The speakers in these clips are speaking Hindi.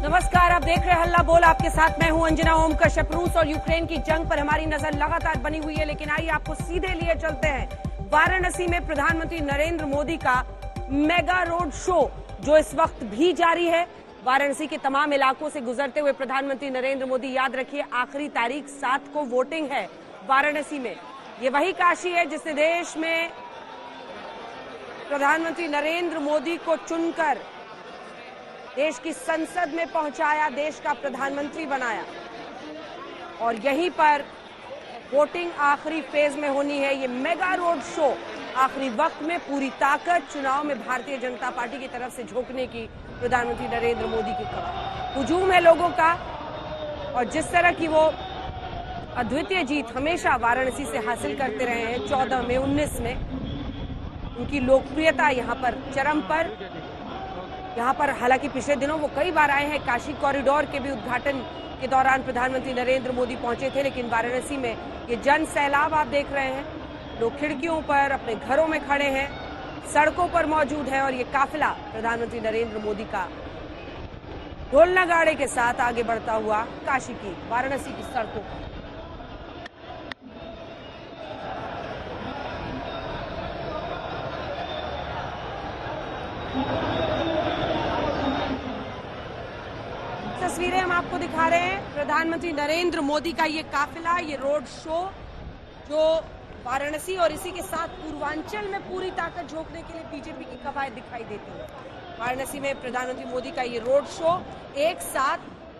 नमस्कार, आप देख रहे हैं हल्ला बोल। आपके साथ मैं हूं अंजना ओम कश्यप। रूस और यूक्रेन की जंग पर हमारी नजर लगातार बनी हुई है, लेकिन आइए आपको सीधे लिए चलते हैं वाराणसी में प्रधानमंत्री नरेंद्र मोदी का मेगा रोड शो, जो इस वक्त भी जारी है। वाराणसी के तमाम इलाकों से गुजरते हुए प्रधानमंत्री नरेंद्र मोदी, याद रखिए आखिरी तारीख 7 को वोटिंग है वाराणसी में। ये वही काशी है जिसने देश में प्रधानमंत्री नरेंद्र मोदी को चुनकर देश की संसद में पहुंचाया, देश का प्रधानमंत्री बनाया। और यहीं पर वोटिंग आखिरी फेज में होनी है। ये मेगा रोड शो आखिरी वक्त में पूरी ताकत चुनाव में भारतीय जनता पार्टी की तरफ से झोंकने की प्रधानमंत्री नरेंद्र मोदी की खबर। हुजूम है लोगों का, और जिस तरह की वो अद्वितीय जीत हमेशा वाराणसी से हासिल करते रहे हैं 14 में 19 में, उनकी लोकप्रियता यहाँ पर चरम पर। यहाँ पर हालांकि पिछले दिनों वो कई बार आए हैं, काशी कॉरिडोर के भी उद्घाटन के दौरान प्रधानमंत्री नरेंद्र मोदी पहुंचे थे। लेकिन वाराणसी में ये जन सैलाब आप देख रहे हैं, लोग खिड़कियों पर, अपने घरों में खड़े हैं, सड़कों पर मौजूद है। और ये काफिला प्रधानमंत्री नरेंद्र मोदी का ढोल नगाड़े के साथ आगे बढ़ता हुआ काशी की, वाराणसी की सड़कों पर। तस्वीरें हम आपको दिखा रहे हैं प्रधानमंत्री नरेंद्र मोदी का ये काफिला, ये रोड शो, जो वाराणसी और इसी के साथ पूर्वांचल में पूरी ताकत झोंकने के लिए बीजेपी की कवायद दिखाई देती है। वाराणसी में प्रधानमंत्री मोदी का ये रोड शो एक साथ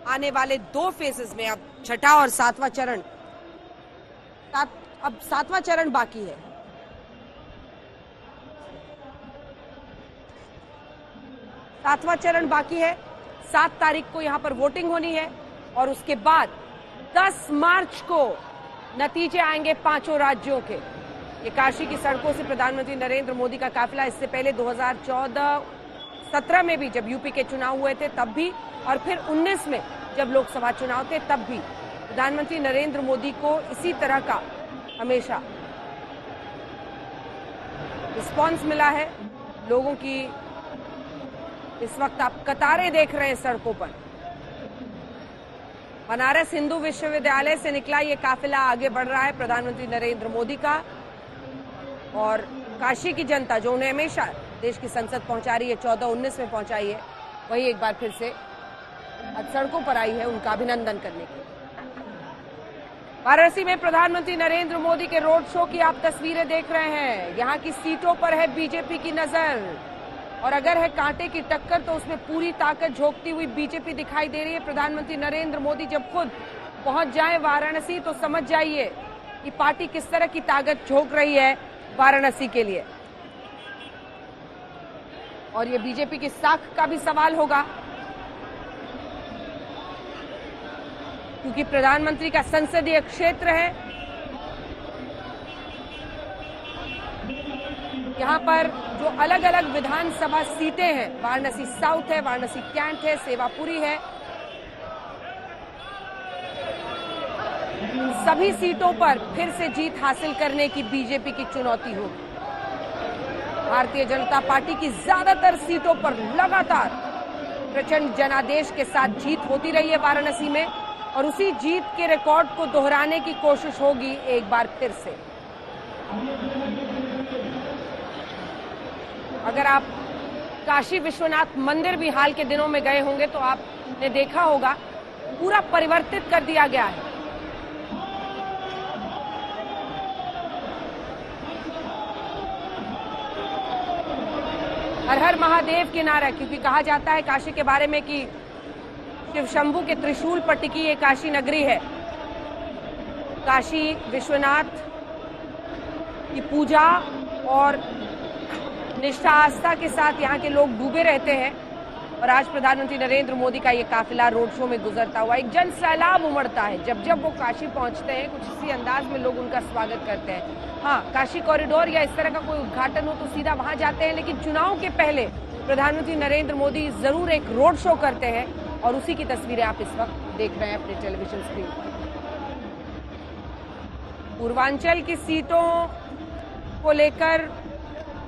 आने वाले 2 फेजेस में, अब छठा और 7वां चरण, अब 7वां चरण बाकी है। सातवां चरण बाकी है। 7 तारीख को यहां पर वोटिंग होनी है और उसके बाद 10 मार्च को नतीजे आएंगे 5 राज्यों के। ये काशी की सड़कों से प्रधानमंत्री नरेंद्र मोदी का काफिला इससे पहले 2014-17 में भी जब यूपी के चुनाव हुए थे तब भी, और फिर 19 में जब लोकसभा चुनाव थे तब भी प्रधानमंत्री नरेंद्र मोदी को इसी तरह का हमेशा रिस्पॉन्स मिला है लोगों की। इस वक्त आप कतारें देख रहे हैं सड़कों पर। बनारस हिंदू विश्वविद्यालय से निकला ये काफिला आगे बढ़ रहा है प्रधानमंत्री नरेंद्र मोदी का। और काशी की जनता जो उन्हें हमेशा देश की संसद पहुंचा रही है, 14-19 में पहुंचाई है, वही एक बार फिर से आज सड़कों पर आई है उनका अभिनंदन करने के लिए। वाराणसी में प्रधानमंत्री नरेंद्र मोदी के रोड शो की आप तस्वीरें देख रहे हैं। यहाँ की सीटों पर है बीजेपी की नजर, और अगर है कांटे की टक्कर तो उसमें पूरी ताकत झोंकती हुई बीजेपी दिखाई दे रही है। प्रधानमंत्री नरेंद्र मोदी जब खुद पहुंच जाए वाराणसी तो समझ जाइए कि पार्टी किस तरह की ताकत झोंक रही है वाराणसी के लिए। और ये बीजेपी की साख का भी सवाल होगा, क्योंकि प्रधानमंत्री का संसदीय क्षेत्र है। यहाँ पर जो अलग अलग विधानसभा सीटें हैं, वाराणसी साउथ है, वाराणसी कैंट है, सेवापुरी है, सभी सीटों पर फिर से जीत हासिल करने की बीजेपी की चुनौती होगी। भारतीय जनता पार्टी की ज्यादातर सीटों पर लगातार प्रचंड जनादेश के साथ जीत होती रही है वाराणसी में, और उसी जीत के रिकॉर्ड को दोहराने की कोशिश होगी एक बार फिर से। अगर आप काशी विश्वनाथ मंदिर भी हाल के दिनों में गए होंगे तो आपने देखा होगा पूरा परिवर्तित कर दिया गया है। हर हर महादेव के नारा, क्योंकि कहा जाता है काशी के बारे में कि शिव शंभू के त्रिशूल पर टिकी ये काशी नगरी है। काशी विश्वनाथ की पूजा और निष्ठा आस्था के साथ यहाँ के लोग डूबे रहते हैं। और आज प्रधानमंत्री नरेंद्र मोदी का ये काफिला रोड शो में गुजरता हुआ एक जन सैलाब उमड़ता है। जब जब वो काशी पहुंचते हैं कुछ इसी अंदाज में लोग उनका स्वागत करते हैं। हाँ, काशी कॉरिडोर या इस तरह का कोई उद्घाटन हो तो सीधा वहां जाते हैं, लेकिन चुनाव के पहले प्रधानमंत्री नरेंद्र मोदी जरूर एक रोड शो करते हैं, और उसी की तस्वीरें आप इस वक्त देख रहे हैं अपने टेलीविजन स्क्रीन पर। पूर्वांचल की सीटों को लेकर,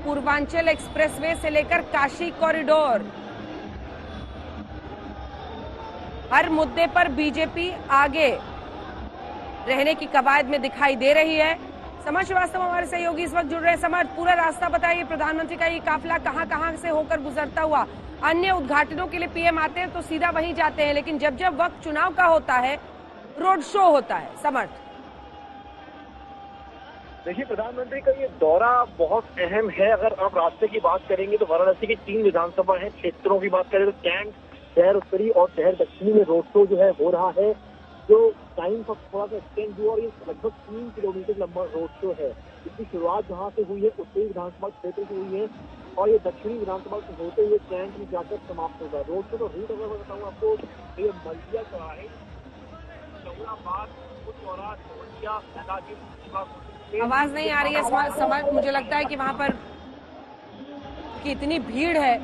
पूर्वांचल एक्सप्रेसवे से लेकर काशी कॉरिडोर, हर मुद्दे पर बीजेपी आगे रहने की कवायद में दिखाई दे रही है। समर श्रीवास्तव हमारे सहयोगी इस वक्त जुड़ रहे हैं। समर, पूरा रास्ता बताइए, प्रधानमंत्री का ये काफिला कहां कहां से होकर गुजरता हुआ? अन्य उद्घाटनों के लिए पीएम आते हैं तो सीधा वहीं जाते हैं, लेकिन जब जब वक्त चुनाव का होता है रोड शो होता है। समर्थ, देखिए, प्रधानमंत्री का ये दौरा बहुत अहम है। अगर आप रास्ते की बात करेंगे तो वाराणसी की 3 विधानसभा है क्षेत्रों की बात करें तो कैंट, शहर उत्तरी और शहर दक्षिणी में रोड शो जो है हो रहा है, जो टाइम पर थोड़ा सा एक्सटेंड हुआ और ये लगभग 3 किलोमीटर लंबा रोड शो है। इसकी शुरुआत जहाँ से हुई है उत्तरी विधानसभा क्षेत्र से हुई है और ये दक्षिणी विधानसभा से होते हुए कैंट में जाकर समाप्त होगा। रोड शो तो रूट अगर मैं बताऊँ आपको, ये मलिया चौराहे, आवाज नहीं आ रही है समर्थ, मुझे लगता है कि वहां पर कि इतनी भीड़ है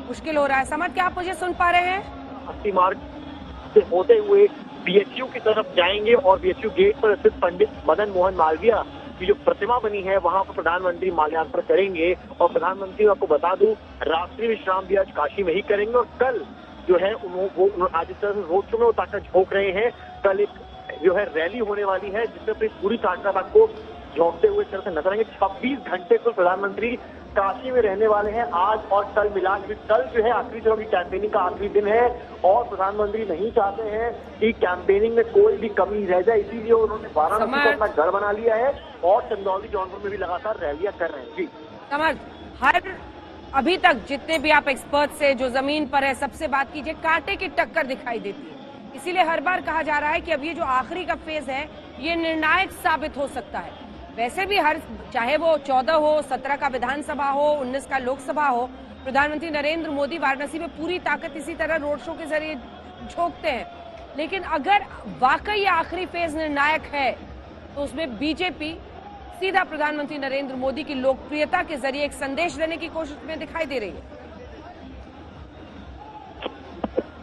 मुश्किल हो रहा है। समर्थ, क्या आप मुझे सुन पा रहे हैं? 80 मार्ग से होते हुए बीएचयू की तरफ जाएंगे और बीएचयू गेट पर स्थित पंडित मदन मोहन मालवीय की जो प्रतिमा बनी है वहां पर प्रधानमंत्री माल्यार्पण करेंगे। और प्रधानमंत्री आपको बता दूं, रात्रि विश्राम भी आज काशी में ही करेंगे और कल जो है वो आज इस तरह से रोड शो में वो ताकत झोंक रहे हैं। कल एक जो है रैली होने वाली है जिसमें अपनी पूरी ताकत आपको झोंकते हुए इस तरह से नजर आएंगे। 26 घंटे को प्रधानमंत्री काशी में रहने वाले हैं आज और कल मिला के। कल जो है आखिरी चुनाव की कैंपेनिंग का आखिरी दिन है और प्रधानमंत्री नहीं चाहते हैं कि कैंपेनिंग में कोई भी कमी रह जाए, इसीलिए उन्होंने वाराणसी को अपना घर बना लिया है और चंदौली जौनपुर में भी लगातार रैलियां कर रहे हैं। जी समर्थ, हर अभी तक जितने भी आप एक्सपर्ट से जो जमीन पर है सबसे बात कीजिए, कांटे की टक्कर दिखाई देती है। इसीलिए हर बार कहा जा रहा है कि अब ये जो आखिरी का फेज है ये निर्णायक साबित हो सकता है। वैसे भी हर, चाहे वो 14 हो, 17 का विधानसभा हो, 19 का लोकसभा हो, प्रधानमंत्री नरेंद्र मोदी वाराणसी में पूरी ताकत इसी तरह रोड शो के जरिए झोंकते हैं। लेकिन अगर वाकई आखिरी फेज निर्णायक है तो उसमें बीजेपी सीधा प्रधानमंत्री नरेंद्र मोदी की लोकप्रियता के जरिए एक संदेश देने की कोशिश में दिखाई दे रही है।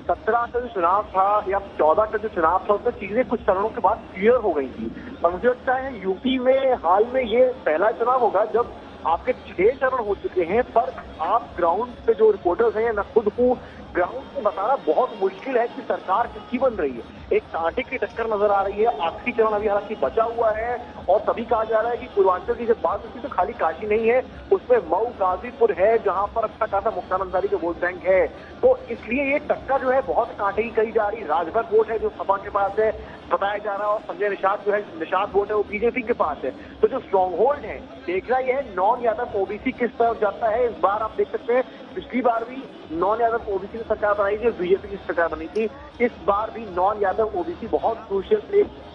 17 का जो चुनाव था या 14 का जो चुनाव था उसमें चीजें कुछ चरणों के बाद क्लियर हो गई थी और मुझे लगता है यूपी में हाल में ये पहला चुनाव होगा जब आपके 6 चरण हो चुके हैं, पर आप ग्राउंड पे जो रिपोर्टर्स हैं, मैं खुद हूँ, ग्राउंड पे बताना बहुत मुश्किल है कि सरकार किसकी बन रही है। एक कांटे की टक्कर नजर आ रही है। आखिरी चरण अभी हालांकि बचा हुआ है और तभी कहा जा रहा है कि पूर्वांचल की जब बात होती है तो खाली काशी नहीं है, उसमें मऊ, गाजीपुर है जहां पर अच्छा खासा मुक्तान अंसारी का वोट बैंक है। तो इसलिए ये टक्कर जो है बहुत कांटे की कही जा रही। राजभर वोट है जो सपा के पास है बताया जा रहा है और संजय निषाद जो है निषाद वोट है वो बीजेपी के पास है। तो जो स्ट्रॉन्ग होल्ड है देखना यह है नॉन यादव ओबीसी किस तरफ जाता है। इस बार आप देख सकते हैं पिछली बार भी नॉन यादव ओबीसी की सरकार बनाई थी, बीजेपी की सरकार बनी थी। इस बार भी नॉन यादव ओबीसी बहुत क्रूशियल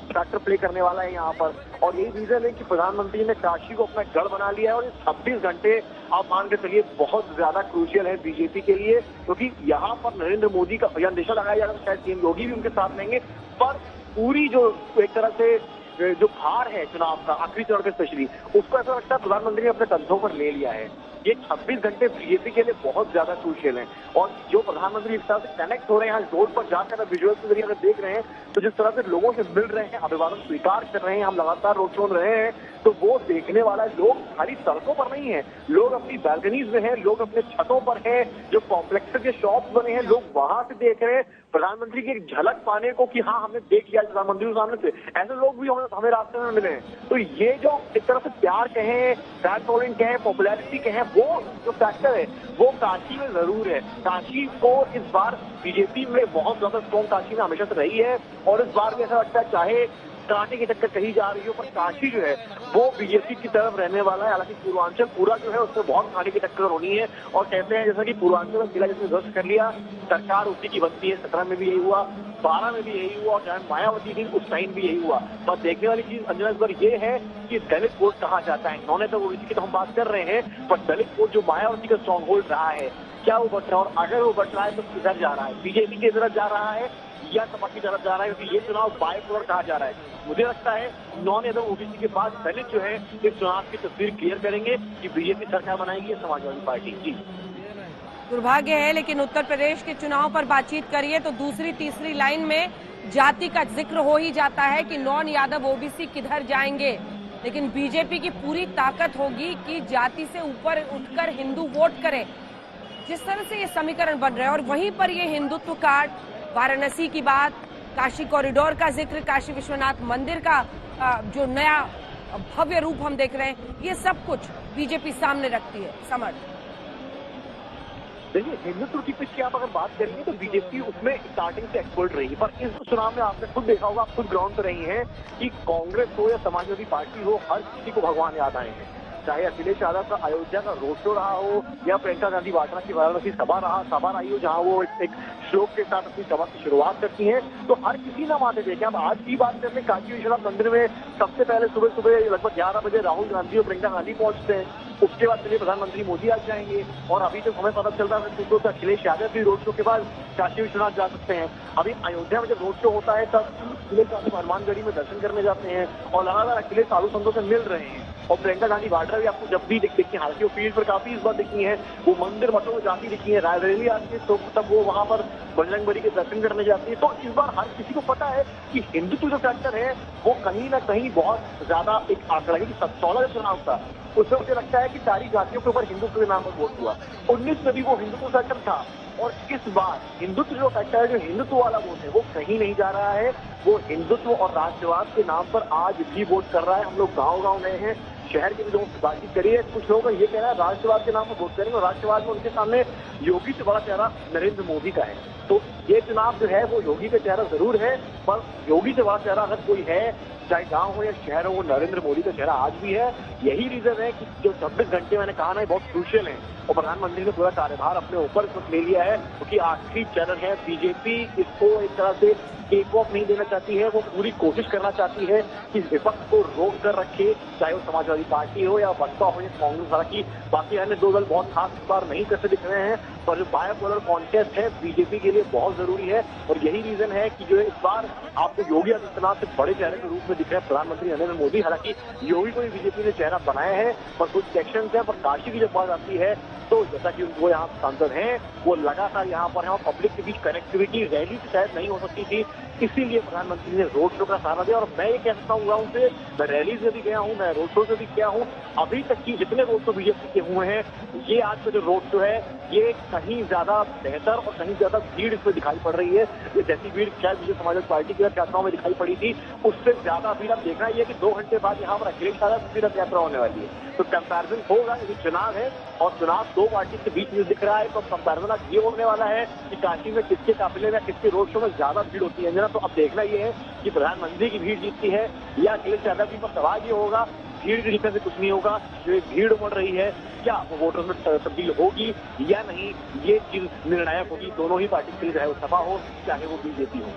फैक्टर प्ले करने वाला है यहाँ पर और यही रीजन है कि प्रधानमंत्री ने काशी को अपना गढ़ बना लिया है और ये 26 घंटे आप मान के चलिए बहुत ज्यादा क्रूशियल है बीजेपी के लिए, क्योंकि यहाँ पर नरेंद्र मोदी का या निशा लगाया जाएगा तो शायद सीएम योगी भी उनके साथ लेंगे, पर पूरी जो एक तरह से जो भार है चुनाव का आखिरी चरण के स्पेशली उसको ऐसा लगता है प्रधानमंत्री ने अपने कंधों पर ले लिया है। ये 26 घंटे बीजेपी के लिए बहुत ज्यादा क्रूशियल है और जो प्रधानमंत्री इस तरह से कनेक्ट हो रहे हैं, यहाँ रोड पर जाकर विजुअल के जरिए अगर देख रहे हैं तो जिस तरह से लोगों से मिल रहे हैं, अभिवादन स्वीकार कर रहे हैं, हम लगातार रोड शो रहे हैं, तो वो देखने वाला है। लोग खाली सड़कों पर नहीं है, लोग अपनी बैल्कनीज में हैं, लोग अपने छतों पर हैं, जो कॉम्प्लेक्स के शॉप्स बने हैं लोग वहां से देख रहे हैं प्रधानमंत्री की एक झलक पाने को कि हाँ हमने देख लिया प्रधानमंत्री के सामने से। ऐसे लोग भी हमें रास्ते में मिले हैं। तो ये जो एक तरह से प्यार कहें, फैन फॉलोइंग कहें, पॉपुलैरिटी कहें, वो जो फैक्टर है वो काशी में जरूर है। काशी को इस बार बीजेपी में बहुत ज्यादा स्ट्रॉन्ग काशी में हमेशा से रही है और इस बार भी ऐसा लगता है चाहे कांटे की टक्कर कही जा रही हो पर काशी जो है वो बीजेपी की तरफ रहने वाला है। हालांकि पूर्वांचल पूरा जो है उसमें बहुत कांटे की टक्कर होनी है और कहते हैं जैसा कि पूर्वांचल में किला जिसने ध्वस्त कर लिया सरकार उसी की बनती है। 17 में भी यही हुआ, 12 में भी यही हुआ और चाहे मायावती थी उस टाइम भी यही हुआ। पर देखने वाली चीज अंजना इस बार ये है कि दलित वोट कहाँ जाता है। नॉन यादव ओबीसी की तो हम बात कर रहे हैं पर दलित वोट जो मायावती का स्ट्रॉन्ग होल्ड रहा है क्या वो बच रहा है और अगर वो बच रहा है तो किधर जा रहा है, बीजेपी की तरफ जा रहा है या सपा की तरफ जा रहा है, क्योंकि ये चुनाव बायपोलर कहा जा रहा है। मुझे लगता है नॉन यादव ओबीसी के बाद दलित जो है इस चुनाव की तस्वीर क्लियर करेंगे कि बीजेपी सरकार बनाएगी समाजवादी पार्टी। जी दुर्भाग्य है लेकिन उत्तर प्रदेश के चुनाव पर बातचीत करिए तो दूसरी तीसरी लाइन में जाति का जिक्र हो ही जाता है कि नॉन यादव ओबीसी किधर जाएंगे, लेकिन बीजेपी की पूरी ताकत होगी कि जाति से ऊपर उठकर हिंदू वोट करें। जिस तरह से ये समीकरण बन रहा है और वहीं पर ये हिंदुत्व कार्ड वाराणसी की बात, काशी कॉरिडोर का जिक्र, काशी विश्वनाथ मंदिर का जो नया भव्य रूप हम देख रहे हैं, ये सब कुछ बीजेपी सामने रखती है। समर्थ, देखिए, हिंदुत्व की पिच की आप अगर बात करेंगे तो बीजेपी उसमें स्टार्टिंग से एक्सपर्ट रही, पर इस चुनाव में आपने खुद देखा होगा, आप खुद ग्राउंड पर रही हैं कि कांग्रेस हो या समाजवादी पार्टी हो, हर किसी को भगवान याद आए हैं। चाहे अखिलेश यादव का अयोध्या का रोड शो रहा हो या प्रियंका गांधी वाड्रा की वाराणसी सभा रही हो, जहां वो एक श्लोक के साथ अपनी सभा की शुरुआत करती हैं, तो हर किसी ने माथे देखे। अब आज की बात करते हैं, काशी विश्वनाथ मंदिर में सबसे पहले सुबह सुबह लगभग 11 बजे राहुल गांधी और प्रियंका गांधी पहुंचते हैं। उसके बाद चलिए प्रधानमंत्री मोदी आ जाएंगे, और अभी तक हमें पता चल रहा है कि अखिलेश यादव भी रोड शो के बाद काशी विश्वनाथ जा सकते हैं। अभी अयोध्या में जब रोड शो होता है तब अखिलेश यादव हनुमानगढ़ी में दर्शन करने जाते हैं, और लगातार अखिलेश साधु संतों से मिल रहे हैं। और प्रियंका गांधी वाड्रा भी आपको जब भी दिखती है, हालांकि वो फील्ड पर काफी इस बार दिखी है, वो मंदिर मठों में जाती दिखी है, रायबरेली आती है तो तब वो वहां पर बजरंगबली के दर्शन करने जाती है। तो इस बार हर किसी को पता है कि हिंदुत्व जो फैक्टर है वो कहीं ना कहीं बहुत ज्यादा एक आंकड़ा है कि 16 जो चुनाव था उसमें मुझे लगता है कि सारी जातियों के ऊपर हिंदुत्व के नाम पर वोट हुआ। 19 में भी वो हिंदुत्व फैक्टर था, और इस बार हिंदुत्व जो फैक्टर है, जो हिंदुत्व वाला वोट है, वो कहीं नहीं जा रहा है। वो हिंदुत्व और राष्ट्रवाद के नाम पर आज भी वोट कर रहा है। हम लोग गाँव गए हैं, शहर के भी लोगों से बातचीत करिए, कुछ लोगों का ये कहना है राष्ट्रवाद के नाम पर वोट करेंगे, और राष्ट्रवाद में उनके सामने योगी से बड़ा चेहरा नरेंद्र मोदी का है। तो ये चुनाव जो है वो योगी का चेहरा जरूर है, पर योगी से बड़ा चेहरा अगर कोई है, चाहे गांव हो या शहर हो, वो नरेंद्र मोदी का चेहरा आज भी है। यही रीजन है कि जो 26 घंटे मैंने कहा ना, बहुत क्रूशियल है, और प्रधानमंत्री ने पूरा कार्यभार अपने ऊपर ले लिया है, क्योंकि आखिरी चरण है। बीजेपी इसको एक तरह से टेक ऑफ नहीं देना चाहती है, वो पूरी कोशिश करना चाहती है कि विपक्ष को रोक कर रखे, चाहे वो समाजवादी पार्टी हो या बसपा हो या कांग्रेस। हालांकि बाकी अन्य दो दल बहुत खास इस बार नहीं करते दिख रहे हैं, पर जो बायपोलर कॉन्टेस्ट है बीजेपी के लिए बहुत जरूरी है। और यही रीजन है कि जो इस बार आपको योगी आदित्यनाथ से बड़े चेहरे के रूप में दिख रहे हैं प्रधानमंत्री नरेंद्र मोदी। हालांकि योगी को भी बीजेपी ने चेहरा बनाया है, पर कुछ सेक्शन है। पर काशी की जब बात आती है तो जैसा कि वो यहाँ सांसद हैं, वो लगातार यहाँ पर है, और पब्लिक के बीच कनेक्टिविटी रैली से शायद नहीं हो सकती थी, इसीलिए प्रधानमंत्री ने रोड शो का सहारा दिया। और मैं ये कह सकता हूँ गाँव से, मैं रैली से भी गया हूँ, मैं रोड शो से भी किया हूँ, अभी तक की जितने रोड शो बीजेपी के हुए हैं, ये आज का जो रोड शो है ये कहीं ज्यादा बेहतर और कहीं ज्यादा भीड़ इसमें दिखाई पड़ रही है। जैसी भीड़ शायद मुझे समाजवादी पार्टी की रथ यात्राओं में दिखाई पड़ी थी, उससे ज्यादा भीड़ अब देखना ये कि 2 घंटे बाद यहाँ पर अखिलेश यादव की रथ यात्रा होने वाली है। तो कंपैरिजन होगा, यदि चुनाव है और चुनाव 2 पार्टी के बीच में दिख रहा है, तो कंपैरिजन अब ये होने वाला है कि काशी में किसके काफिले में किसके रोड शो में ज्यादा भीड़ होती है। तो अब देखना ये है कि प्रधानमंत्री की भीड़ जीतती है या अखिलेश यादव की। पर सवाल ये होगा, भीड़ की जीतने से कुछ नहीं होगा, जो भीड़ उमड़ रही है क्या वो वोटर्स में तब्दील होगी या नहीं, ये चीज निर्णायक होगी दोनों ही पार्टी के लिए, चाहे वो सपा हो चाहे वो बीजेपी हो।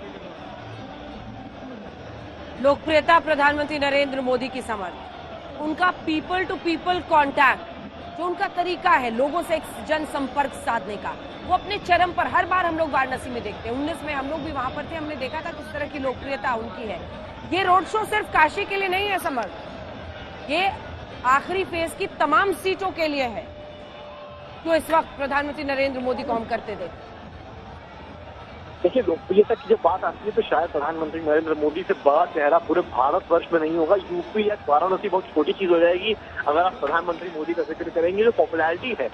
लोकप्रियता प्रधानमंत्री नरेंद्र मोदी की समर्थ, उनका पीपल टू पीपल कांटेक्ट, जो उनका तरीका है लोगों से एक जनसंपर्क साधने का, वो अपने चरम पर हर बार हम लोग वाराणसी में देखते हैं। 19 में हम लोग भी वहां पर थे, हमने देखा था किस तरह की लोकप्रियता उनकी है। ये रोड शो सिर्फ काशी के लिए नहीं है समर्थ, ये आखिरी फेज की तमाम सीटों के लिए है, जो इस वक्त प्रधानमंत्री नरेंद्र मोदी को हम करते देखें। देखिए, लोकप्रियता की जब बात आती है तो शायद प्रधानमंत्री नरेंद्र मोदी से बड़ा चेहरा पूरे भारतवर्ष में नहीं होगा। यूपी या वाराणसी बहुत छोटी चीज हो जाएगी अगर आप प्रधानमंत्री मोदी का जिक्र करेंगे। जो पॉपुलैरिटी है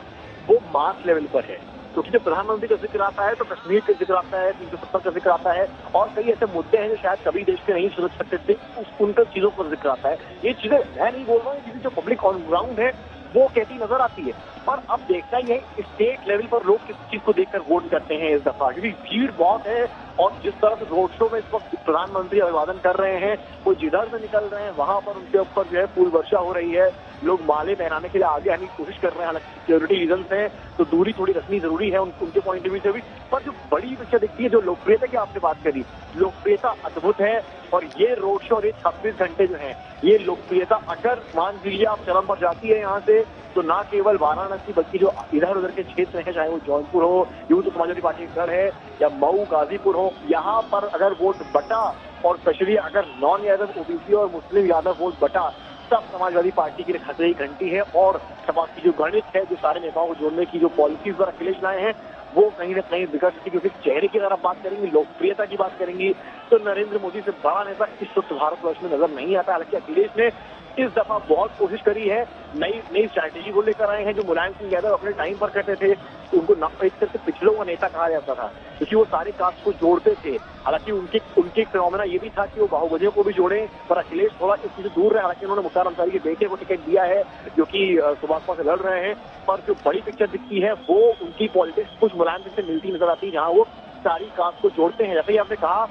वो मास लेवल पर है, क्योंकि जब प्रधानमंत्री का जिक्र आता है तो कश्मीर का जिक्र आता है, 370 का जिक्र आता है, और कई ऐसे मुद्दे हैं जो शायद कभी देश के नहीं सुलझ सकते थे, उनका चीजों पर जिक्र आता है। ये चीजें मैं नहीं बोल रहा हूँ, क्योंकि जो पब्लिक ऑन ग्राउंड है वो कहती नजर आती है। पर अब देखना ही है स्टेट लेवल पर लोग किस चीज को देखकर वोट करते हैं इस दफा, क्योंकि भीड़ बहुत है। और जिस तरह से रोड शो में इस वक्त प्रधानमंत्री अभिवादन कर रहे हैं, वो जिधर से निकल रहे हैं वहां पर उनके ऊपर जो है फूल वर्षा हो रही है, लोग माले पहनाने के लिए आगे आने की कोशिश कर रहे हैं। हालांकि सिक्योरिटी रीजन है तो दूरी थोड़ी रखनी जरूरी है उनके पॉइंट ऑफ व्यू से भी। पर जो बड़ी पिक्चर दिखती है, जो लोकप्रियता की आपने बात करी, लोकप्रियता अद्भुत है। और ये रोड शो और ये 26 घंटे जो है, ये लोकप्रियता अगर मान लीजिए आप चरम पर जाती है यहाँ से, तो ना केवल वाराणसी बल्कि जो इधर उधर के क्षेत्र हैं, चाहे वो जौनपुर हो, यूं तो समाजवादी पार्टी का गढ़ है, या मऊ गाजीपुर हो, यहाँ पर अगर वोट बटा, और स्पेशली अगर नॉन यादव ओबीसी और मुस्लिम यादव वोट बटा, तब समाजवादी पार्टी की खतरे की घंटी है। और सपा की जो गणित है, जो सारे नेताओं को जोड़ने की जो पॉलिसीज पर अखिलेश लाए हैं, वो कहीं ना कहीं बिगड़ सकती है। क्योंकि चेहरे की अगर आप बात करेंगे, लोकप्रियता की बात करेंगे, तो नरेंद्र मोदी से बड़ा नेता इस वक्त भारतवर्ष में नजर नहीं आता। हालांकि अखिलेश ने इस दफा बहुत कोशिश करी है, नई स्ट्रैटेजी को लेकर आए हैं, जो मुलायम सिंह यादव अपने टाइम पर करते थे। उनको एक तरह से पिछड़ों का नेता कहा जाता था, क्योंकि वो सारे कास्ट को जोड़ते थे। हालांकि उनके फिनोमेना ये भी था कि वो बाहुबलियों को भी जोड़े, पर अखिलेश थोड़ा इस चीज से दूर रहे। हालांकि उन्होंने मुख्तार अंसारी के बेटे को टिकट दिया है, जो कि सुभाषपा से लड़ रहे हैं, पर जो बड़ी पिक्चर दिखती है वो उनकी पॉलिटिक्स कुछ मुलायम सिंह से मिलती नजर आती है, जहाँ वो सारी कास्ट को जोड़ते हैं। जैसे ही आपने कहा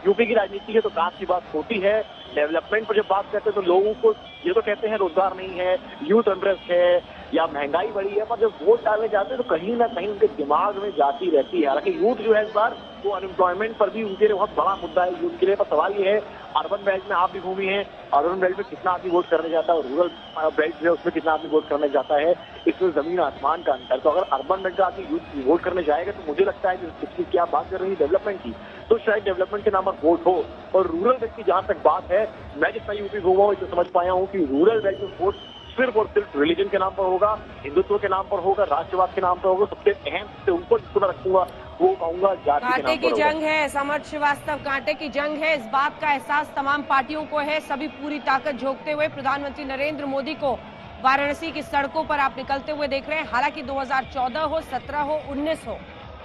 यूपी की राजनीति है तो कास्ट की बात होती है, डेवलपमेंट पर जब बात करते हैं तो लोगों को ये तो कहते हैं रोजगार नहीं है, यूथ अनरेस्ट है या महंगाई बढ़ी है, पर जब वोट डालने जाते हैं तो कहीं ना कहीं उनके दिमाग में जाती रहती है। हालांकि यूथ जो है इस बार वो अनएम्प्लॉयमेंट पर भी उनके लिए बहुत बड़ा मुद्दा है यूथ के लिए। पर सवाल ये है, अर्बन बेल्ट में आप भी घूमी है, अर्बन बेल्ट में कितना आदमी वोट करने जाता है और रूरल बेल्ट जो है उसमें कितना आदमी वोट करने जाता है, इसमें जमीन आसमान का अंतर। तो अगर अर्बन बेल्ट का आदमी यूथ वोट करने जाएगा तो मुझे लगता है कि क्या बात कर रही है डेवलपमेंट की, तो शायद डेवलपमेंट के नाम पर वोट हो। और रूरल बेल्ट की जहां तक बात है, मैं जितना यूपी घूमा हूँ तो समझ पाया हूँ कि रूरल बेल्ट में वोट सिर्फ और सिर्फ रिलीजन के नाम पर होगा, हिंदुत्व के नाम पर होगा, राष्ट्रवाद के नाम पर होगा। सबसे अहम से ऊपर जिसको मैं रखूंगा वो कहूंगा जाति के नाम पर कांटे की जंग है समर्थ श्रीवास्तव, कांटे की जंग है। इस बात का एहसास तमाम पार्टियों को है। सभी पूरी ताकत झोंकते हुए प्रधानमंत्री नरेंद्र मोदी को वाराणसी की सड़कों पर आप निकलते हुए देख रहे हैं। हालांकि 2014 हो, 17 हो, 19 हो,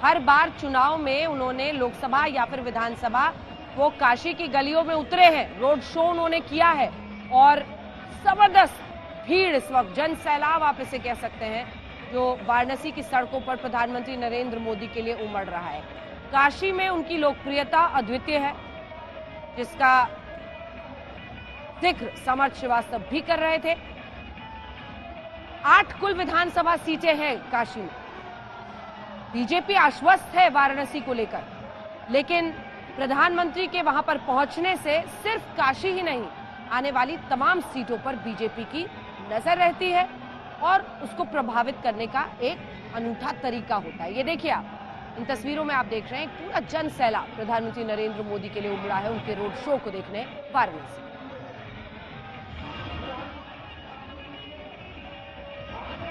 हर बार चुनाव में उन्होंने लोकसभा या फिर विधानसभा वो काशी की गलियों में उतरे हैं, रोड शो उन्होंने किया है और जबरदस्त भीड़, इस वक्त जन सैलाब आप इसे कह सकते हैं, जो वाराणसी की सड़कों पर प्रधानमंत्री नरेंद्र मोदी के लिए उमड़ रहा है। काशी में उनकी लोकप्रियता अद्वितीय है, जिसका जिक्र समर्थ श्रीवास्तव भी कर रहे थे। 8 कुल विधानसभा सीटें हैं काशी में। बीजेपी आश्वस्त है वाराणसी को लेकर, लेकिन प्रधानमंत्री के वहां पर पहुंचने से सिर्फ काशी ही नहीं, आने वाली तमाम सीटों पर बीजेपी की नजर रहती है और उसको प्रभावित करने का एक अनूठा तरीका होता है। ये देखिए आप इन तस्वीरों में आप देख रहे हैं पूरा जन सैलाब प्रधानमंत्री नरेंद्र मोदी के लिए उमड़ा है उनके रोड शो को देखने वाराणसी।